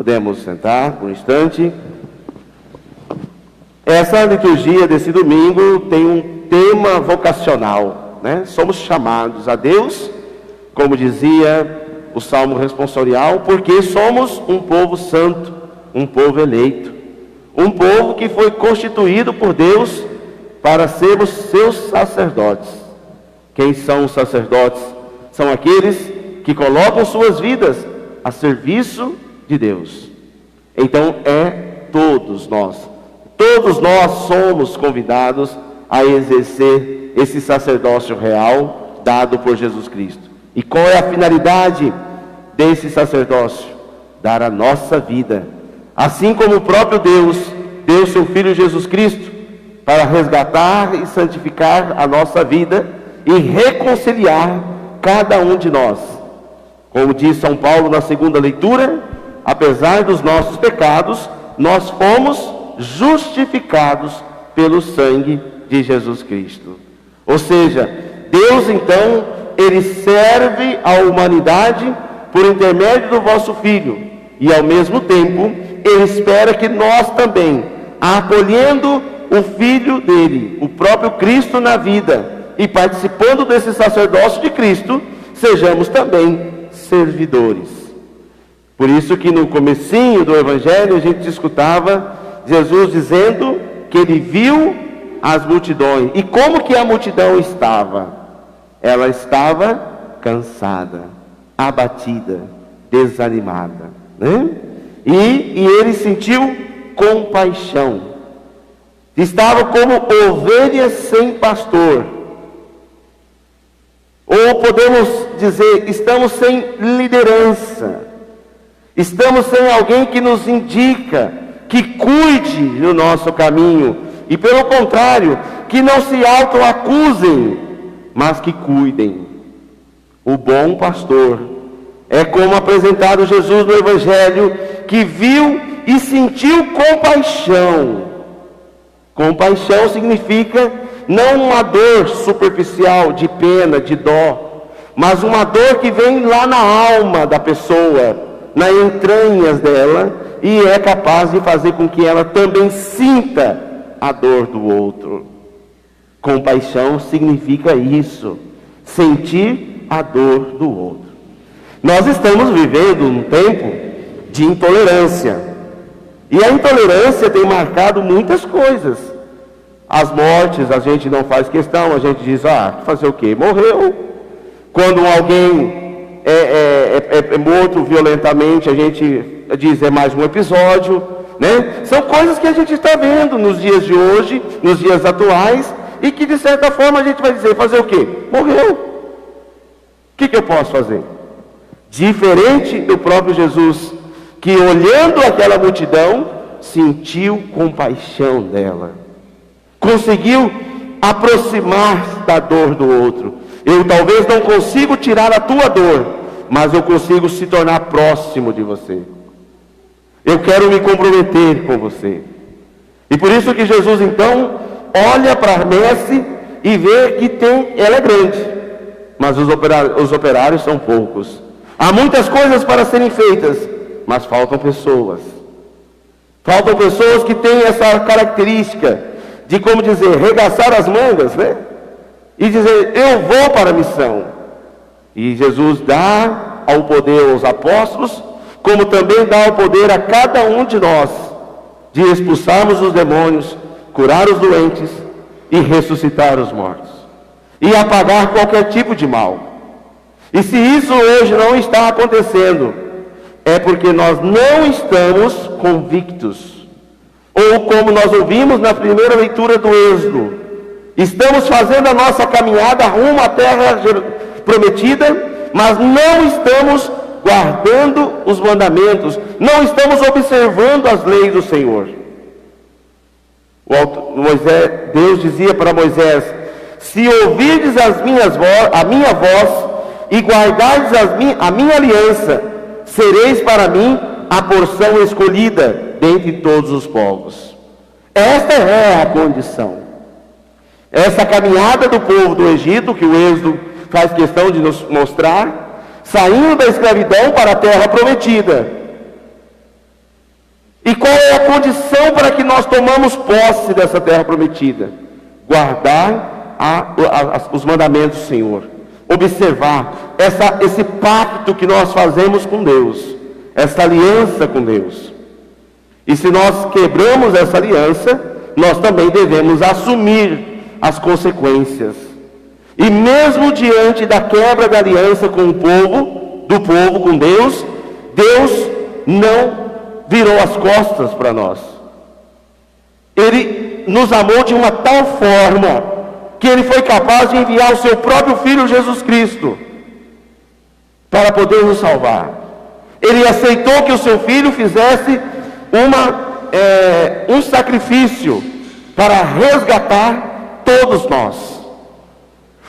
Podemos sentar por um instante. Essa liturgia desse domingo tem um tema vocacional, né? Somos chamados a Deus, como dizia o Salmo responsorial, porque somos um povo santo, um povo eleito, um povo que foi constituído por Deus para sermos seus sacerdotes. Quem são os sacerdotes? São aqueles que colocam suas vidas a serviço de Deus. Então todos nós somos convidados a exercer esse sacerdócio real dado por Jesus Cristo. E qual é a finalidade desse sacerdócio? Dar a nossa vida, assim como o próprio Deus deu seu Filho Jesus Cristo para resgatar e santificar a nossa vida e reconciliar cada um de nós. Como diz São Paulo na segunda leitura, apesar dos nossos pecados, nós fomos justificados pelo sangue de Jesus Cristo. Ou seja, Deus então, Ele serve à humanidade por intermédio do vosso Filho, e ao mesmo tempo, Ele espera que nós também, acolhendo o Filho dele, o próprio Cristo na vida, e participando desse sacerdócio de Cristo, sejamos também servidores. Por isso que no comecinho do Evangelho a gente escutava Jesus dizendo que Ele viu as multidões. E como que a multidão estava? Ela estava cansada, abatida, desanimada, né? E Ele sentiu compaixão. Estava como ovelhas sem pastor. Ou podemos dizer, estamos sem liderança. Estamos sem alguém que nos indica, que cuide do nosso caminho. E pelo contrário, que não se autoacusem, mas que cuidem. O bom pastor é como apresentado Jesus no Evangelho, que viu e sentiu compaixão. Compaixão significa não uma dor superficial, de pena, de dó, mas uma dor que vem lá na alma da pessoa, nas entranhas dela, e é capaz de fazer com que ela também sinta a dor do outro. Compaixão significa isso, sentir a dor do outro. Nós estamos vivendo um tempo de intolerância, e a intolerância tem marcado muitas coisas. As mortes, a gente não faz questão, a gente diz, fazer o quê? Morreu. Quando alguém é morto violentamente, a gente diz, é mais um episódio, né? São coisas que a gente está vendo nos dias de hoje, nos dias atuais, e que de certa forma a gente vai dizer, fazer o quê? Morreu. O que eu posso fazer? Diferente do próprio Jesus, que olhando aquela multidão, sentiu compaixão dela. Conseguiu aproximar da dor do outro. Eu talvez não consigo tirar a tua dor, mas eu consigo se tornar próximo de você. Eu quero me comprometer com você. E por isso que Jesus então olha para a messe e vê que ela é grande, mas os operários são poucos. Há muitas coisas para serem feitas, mas faltam pessoas. Faltam pessoas que têm essa característica de, como dizer, regaçar as mangas, né? E dizer, eu vou para a missão. E Jesus dá ao poder aos apóstolos, como também dá ao poder a cada um de nós, de expulsarmos os demônios, curar os doentes e ressuscitar os mortos. E apagar qualquer tipo de mal. E se isso hoje não está acontecendo, é porque nós não estamos convictos. Ou como nós ouvimos na primeira leitura do Êxodo, estamos fazendo a nossa caminhada rumo à terra prometida, mas não estamos guardando os mandamentos, não estamos observando as leis do Senhor. Deus dizia para Moisés, se ouvirdes a minha voz e guardardes a minha aliança, sereis para mim a porção escolhida dentre todos os povos. Esta é a condição. Essa caminhada do povo do Egito, que o Êxodo faz questão de nos mostrar, saindo da escravidão para a terra prometida. E qual é a condição para que nós tomamos posse dessa terra prometida? Guardar os mandamentos do Senhor. Observar esse pacto que nós fazemos com Deus, essa aliança com Deus. E se nós quebramos essa aliança, nós também devemos assumir as consequências. E mesmo diante da quebra da aliança com o povo, do povo com Deus, Deus não virou as costas para nós. Ele nos amou de uma tal forma que Ele foi capaz de enviar o seu próprio Filho Jesus Cristo para poder nos salvar. Ele aceitou que o seu Filho fizesse um sacrifício para resgatar todos nós.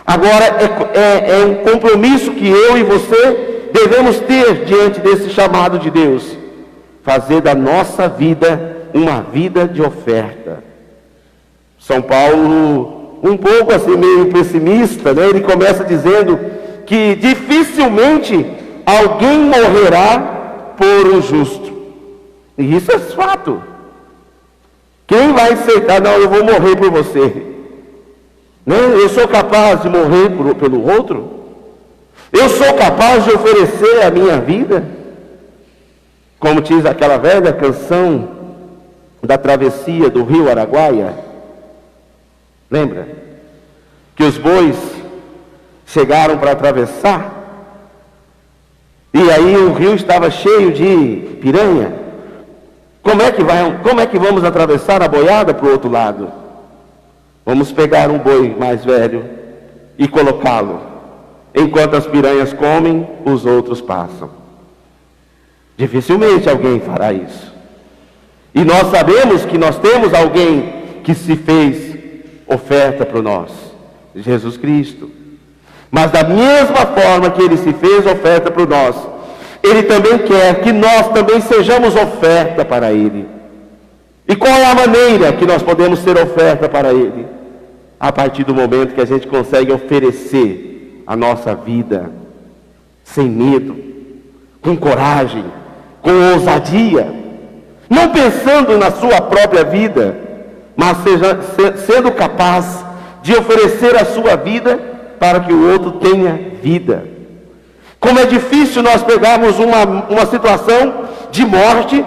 Agora é um compromisso que eu e você devemos ter diante desse chamado de Deus: fazer da nossa vida uma vida de oferta. São Paulo, um pouco assim meio pessimista, né? Ele começa dizendo que dificilmente alguém morrerá por um justo. E isso é fato. Quem vai aceitar? Não, eu vou morrer por você. Não, eu sou capaz de morrer pelo outro? Eu sou capaz de oferecer a minha vida? Como diz aquela velha canção da travessia do rio Araguaia. Lembra? Que os bois chegaram para atravessar, e aí o rio estava cheio de piranha. Como é que vamos atravessar a boiada para o outro lado? Vamos pegar um boi mais velho e colocá-lo. Enquanto as piranhas comem, os outros passam. Dificilmente alguém fará isso. E nós sabemos que nós temos alguém que se fez oferta para nós, Jesus Cristo. Mas da mesma forma que Ele se fez oferta para nós, Ele também quer que nós também sejamos oferta para Ele. E qual é a maneira que nós podemos ser oferta para Ele? A partir do momento que a gente consegue oferecer a nossa vida sem medo, com coragem, com ousadia, não pensando na sua própria vida, mas sendo capaz de oferecer a sua vida para que o outro tenha vida. Como é difícil nós pegarmos uma situação de morte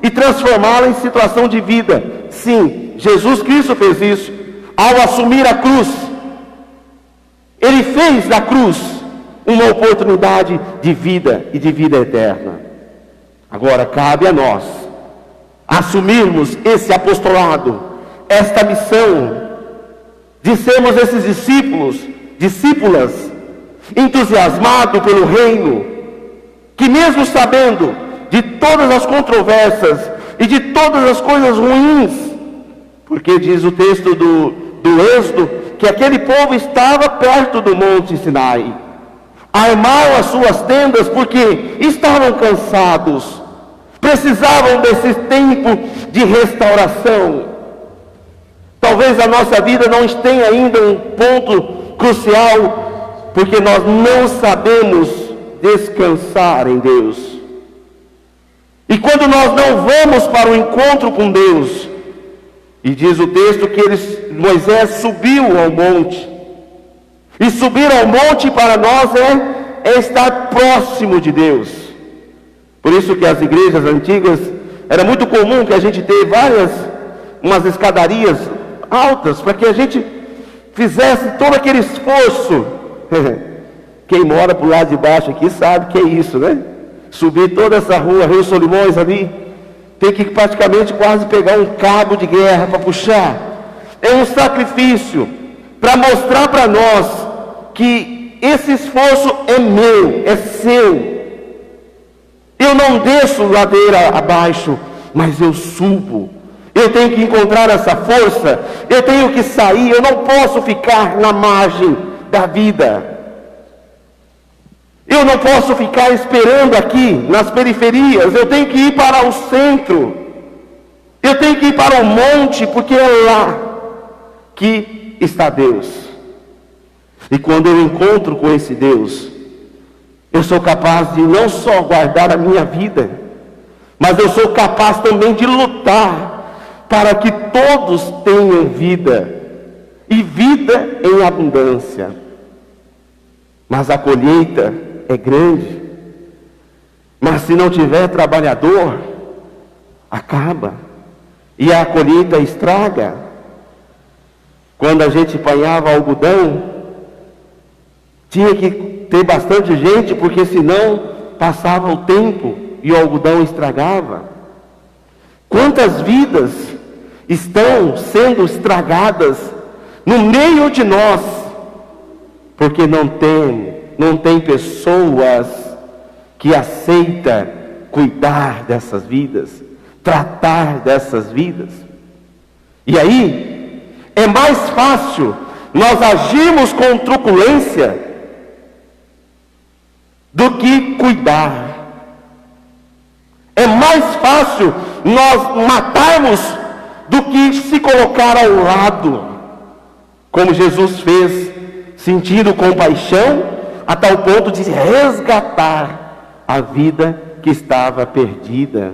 e transformá-la em situação de vida. Sim, Jesus Cristo fez isso ao assumir a cruz. Ele fez da cruz uma oportunidade de vida e de vida eterna. Agora cabe a nós assumirmos esse apostolado, esta missão de sermos esses discípulas, entusiasmados pelo reino, que mesmo sabendo de todas as controvérsias e de todas as coisas ruins, porque diz o texto do Êxodo, que aquele povo estava perto do Monte Sinai, armaram as suas tendas porque estavam cansados, precisavam desse tempo de restauração. Talvez a nossa vida não tenha ainda um ponto crucial, porque nós não sabemos descansar em Deus. E quando nós não vamos para o encontro com Deus, e diz o texto que Moisés subiu ao monte, e subir ao monte para nós é estar próximo de Deus. Por isso que as igrejas antigas, era muito comum que a gente ter umas escadarias altas, para que a gente fizesse todo aquele esforço. Quem mora para o lado de baixo aqui sabe que é isso, né? Subir toda essa rua, Rio Solimões ali, tem que praticamente quase pegar um cabo de guerra para puxar. É um sacrifício para mostrar para nós que esse esforço é meu, é seu. Eu não desço ladeira abaixo, mas eu subo. Eu tenho que encontrar essa força, eu tenho que sair, eu não posso ficar na margem da vida. Eu não posso ficar esperando aqui nas periferias, eu tenho que ir para o centro. Eu tenho que ir para o monte, porque é lá que está Deus. E quando eu encontro com esse Deus, eu sou capaz de não só guardar a minha vida, mas eu sou capaz também de lutar para que todos tenham vida, e vida em abundância. Mas a colheita é grande, mas se não tiver trabalhador, acaba, e a colheita estraga. Quando a gente apanhava algodão, tinha que ter bastante gente, porque senão passava o tempo e o algodão estragava. Quantas vidas estão sendo estragadas no meio de nós, porque não tem pessoas que aceitam cuidar dessas vidas, tratar dessas vidas. E aí, é mais fácil nós agirmos com truculência do que cuidar. É mais fácil nós matarmos do que se colocar ao lado, como Jesus fez, sentindo compaixão a tal ponto de resgatar a vida que estava perdida.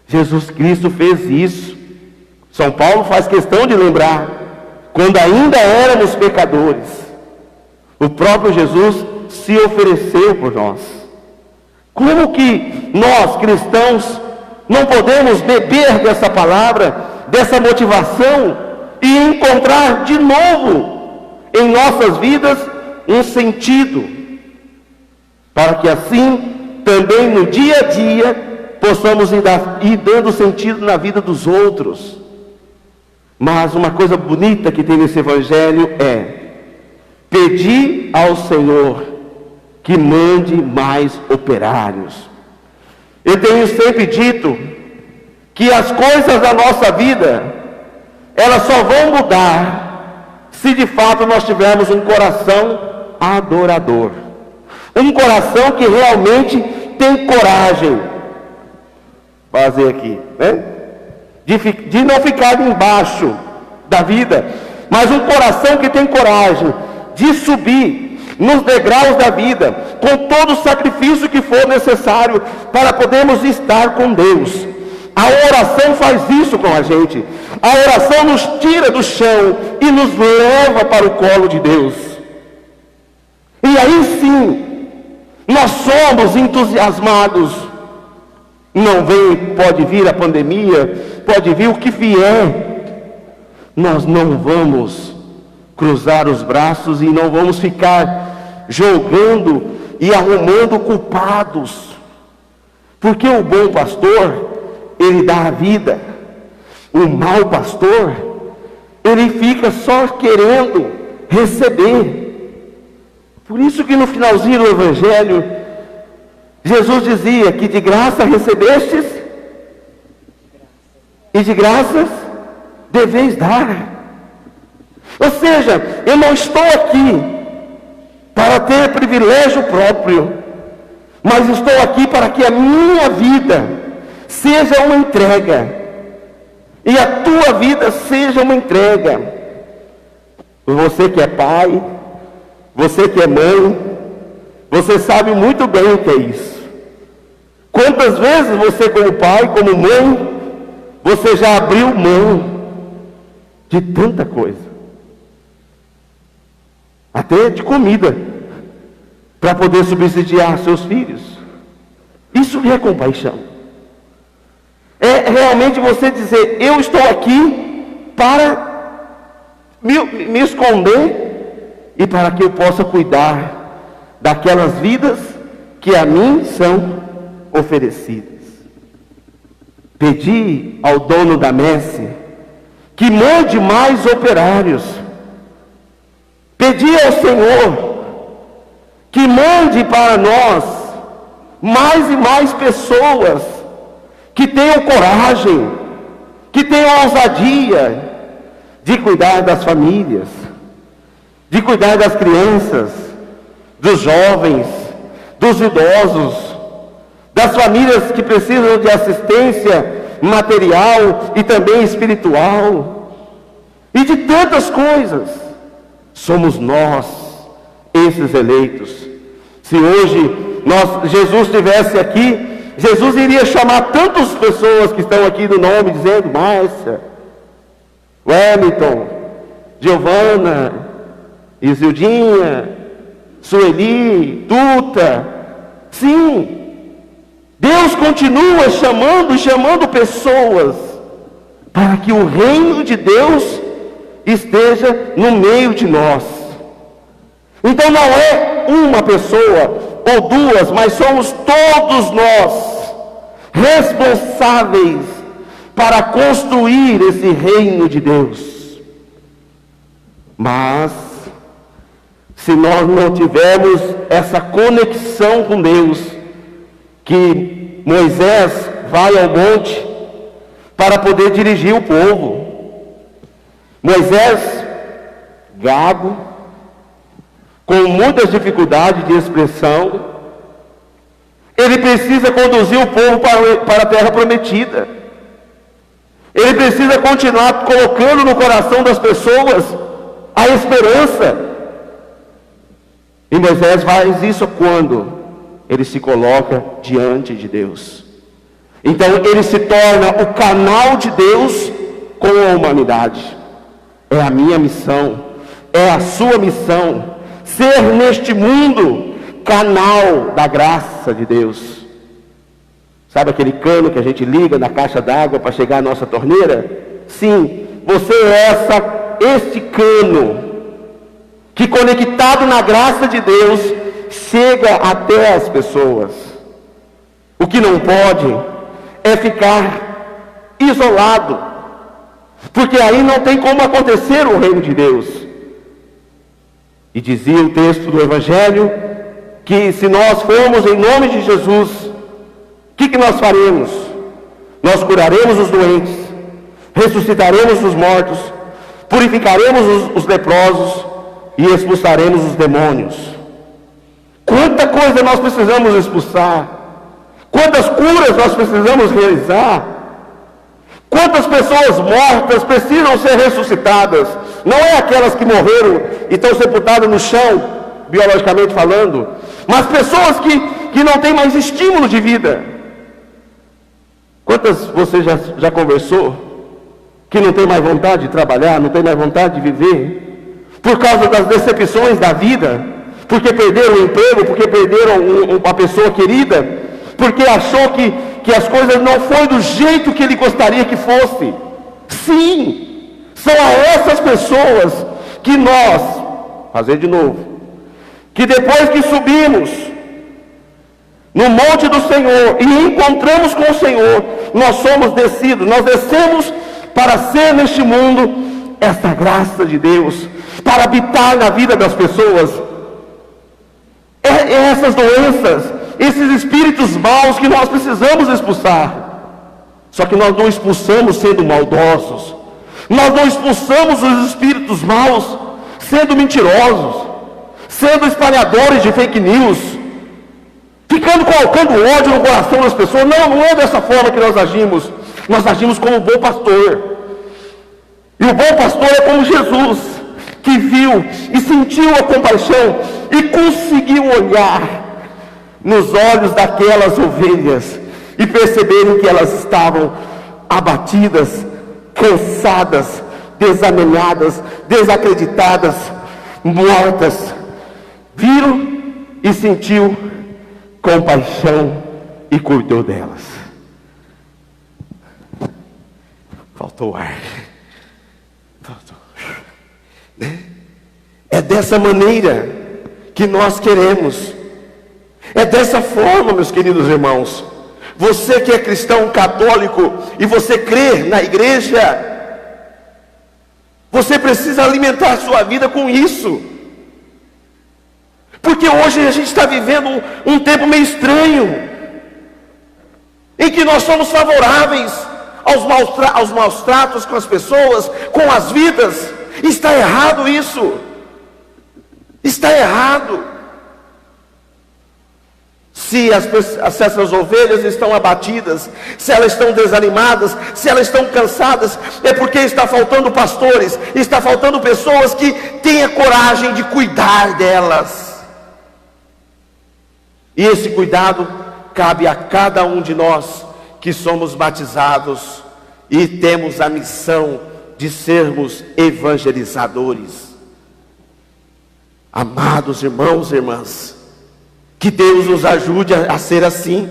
Jesus Cristo fez isso. São Paulo faz questão de lembrar, quando ainda éramos pecadores, o próprio Jesus se ofereceu por nós. Como que nós, cristãos, não podemos beber dessa palavra, dessa motivação, e encontrar de novo em nossas vidas um sentido, para que assim também no dia a dia possamos ir dando sentido na vida dos outros. Mas uma coisa bonita que tem nesse evangelho é pedir ao Senhor que mande mais operários. Eu tenho sempre dito que as coisas da nossa vida, elas só vão mudar se de fato nós tivermos um coração adorador, um coração que realmente tem coragem, fazer aqui, né? De não ficar embaixo da vida, mas um coração que tem coragem de subir nos degraus da vida, com todo o sacrifício que for necessário, para podermos estar com Deus. A oração faz isso com a gente. A oração nos tira do chão e nos leva para o colo de Deus. E aí sim, nós somos entusiasmados. Pode vir a pandemia, pode vir o que vier, nós não vamos cruzar os braços e não vamos ficar jogando e arrumando culpados, porque o bom pastor, ele dá a vida. O mau pastor, ele fica só querendo receber. Por isso que no finalzinho do evangelho, Jesus dizia que de graça recebestes, e de graças deveis dar. Ou seja, eu não estou aqui para ter privilégio próprio, mas estou aqui para que a minha vida seja uma entrega, e a tua vida seja uma entrega. Você que é pai, você que é mãe, você sabe muito bem o que é isso. Quantas vezes você, como pai, como mãe, você já abriu mão de tanta coisa, até de comida, para poder subsidiar seus filhos? Isso é compaixão. É realmente você dizer: eu estou aqui para me esconder, e para que eu possa cuidar daquelas vidas que a mim são oferecidas. Pedi ao dono da messe que mande mais operários. Pedi ao Senhor que mande para nós mais e mais pessoas que tenham coragem, que tenham ousadia de cuidar das famílias, de cuidar das crianças, dos jovens, dos idosos, das famílias que precisam de assistência material e também espiritual, e de tantas coisas. Somos nós, esses eleitos. Se hoje Jesus estivesse aqui, Jesus iria chamar tantas pessoas que estão aqui no nome, dizendo: Márcia, Wellington, Giovana, Isildinha, Sueli, Tuta. Sim, Deus continua chamando pessoas para que o reino de Deus esteja no meio de nós. Então não é uma pessoa ou duas, mas somos todos nós responsáveis para construir esse reino de Deus. Mas se nós não tivermos essa conexão com Deus, que Moisés vai ao monte para poder dirigir o povo. Moisés, gago, com muitas dificuldades de expressão, ele precisa conduzir o povo para a terra prometida. Ele precisa continuar colocando no coração das pessoas a esperança. E Moisés faz isso quando ele se coloca diante de Deus. Então ele se torna o canal de Deus com a humanidade. É a minha missão, é a sua missão, ser neste mundo canal da graça de Deus. Sabe aquele cano que a gente liga na caixa d'água para chegar à nossa torneira? Sim, você é este cano que, conectado na graça de Deus, chega até as pessoas. O que não pode é ficar isolado, porque aí não tem como acontecer o reino de Deus. E dizia o texto do Evangelho que se nós formos em nome de Jesus, o que nós faremos? Nós curaremos os doentes, ressuscitaremos os mortos, purificaremos os leprosos e expulsaremos os demônios. Quanta coisa nós precisamos expulsar, quantas curas nós precisamos realizar, quantas pessoas mortas precisam ser ressuscitadas. Não é aquelas que morreram e estão sepultadas no chão, biologicamente falando, mas pessoas que não têm mais estímulo de vida. Quantas você já conversou que não tem mais vontade de trabalhar, não tem mais vontade de viver, por causa das decepções da vida, porque perderam o emprego, porque perderam uma pessoa querida, porque achou que as coisas não foi do jeito que ele gostaria que fosse. Sim, são a essas pessoas que nós, fazer de novo, que depois que subimos no monte do Senhor e encontramos com o Senhor, nós somos descidos, nós descemos para ser neste mundo esta graça de Deus, para habitar na vida das pessoas. Essas doenças, esses espíritos maus que nós precisamos expulsar. Só que nós não expulsamos sendo maldosos, nós não expulsamos os espíritos maus sendo mentirosos, sendo espalhadores de fake news, ficando colocando ódio no coração das pessoas. Não é dessa forma que nós agimos. Nós agimos como um bom pastor. E o bom pastor é como Jesus, que viu e sentiu a compaixão e conseguiu olhar nos olhos daquelas ovelhas e perceberam que elas estavam abatidas, cansadas, desalinhadas, desacreditadas, mortas. Viram e sentiu compaixão e cuidou delas. Faltou ar. É dessa maneira que nós queremos. É dessa forma, meus queridos irmãos. Você que é cristão católico e você crê na igreja, você precisa alimentar a sua vida com isso. Porque hoje a gente está vivendo um tempo meio estranho, em que nós somos favoráveis aos maus tratos com as pessoas, com as vidas. Está errado isso. Está errado. Se essas ovelhas estão abatidas, se elas estão desanimadas, se elas estão cansadas, é porque está faltando pastores, está faltando pessoas que tenham coragem de cuidar delas. E esse cuidado cabe a cada um de nós que somos batizados e temos a missão de sermos evangelizadores. Amados irmãos e irmãs, que Deus nos ajude a ser assim.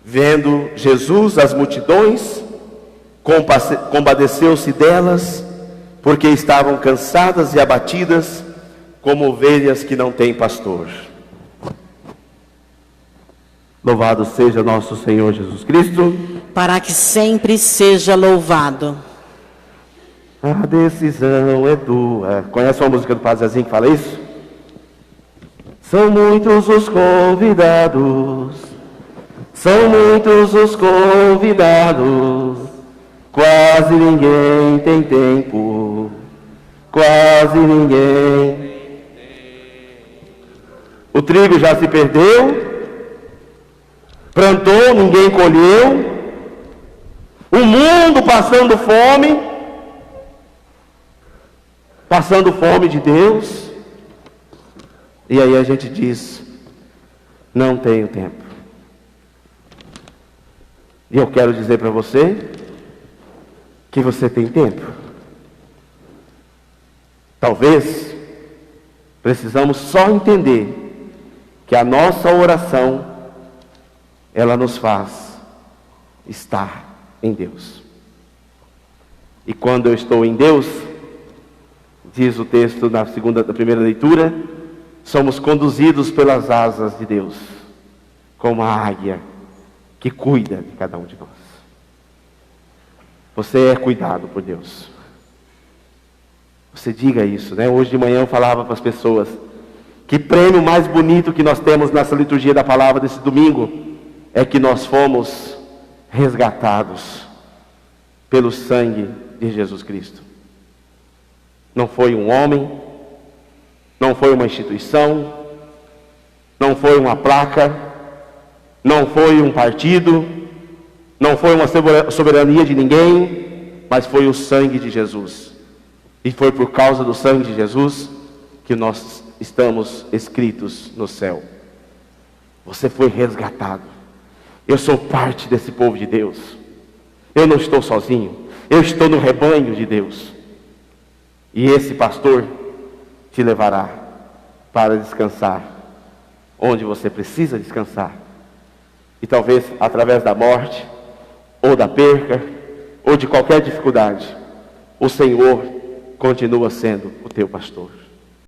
Vendo Jesus as multidões, compadeceu-se delas, porque estavam cansadas e abatidas, como ovelhas que não têm pastor. Louvado seja nosso Senhor Jesus Cristo, para que sempre seja louvado. A decisão é tua. Conhece uma música do Padre Zezinho que fala isso? São muitos os convidados, são muitos os convidados, quase ninguém tem tempo, quase ninguém. O trigo já se perdeu, plantou, ninguém colheu, o mundo passando fome de Deus, e aí a gente diz, não tenho tempo. E eu quero dizer para você, que você tem tempo. Talvez, precisamos só entender, que a nossa oração, ela nos faz estar em Deus. E quando eu estou em Deus, diz o texto na primeira leitura, somos conduzidos pelas asas de Deus, como a águia que cuida de cada um de nós. Você é cuidado por Deus. Você diga isso, né? Hoje de manhã eu falava para as pessoas, que prêmio mais bonito que nós temos nessa liturgia da palavra desse domingo, é que nós fomos resgatados pelo sangue de Jesus Cristo. Não foi um homem, não foi uma instituição, não foi uma placa, não foi um partido, não foi uma soberania de ninguém, mas foi o sangue de Jesus. E foi por causa do sangue de Jesus que nós estamos escritos no céu. Você foi resgatado. Eu sou parte desse povo de Deus. Eu não estou sozinho. Eu estou no rebanho de Deus. E esse pastor te levará para descansar onde você precisa descansar. E talvez através da morte, ou da perca, ou de qualquer dificuldade, o Senhor continua sendo o teu pastor.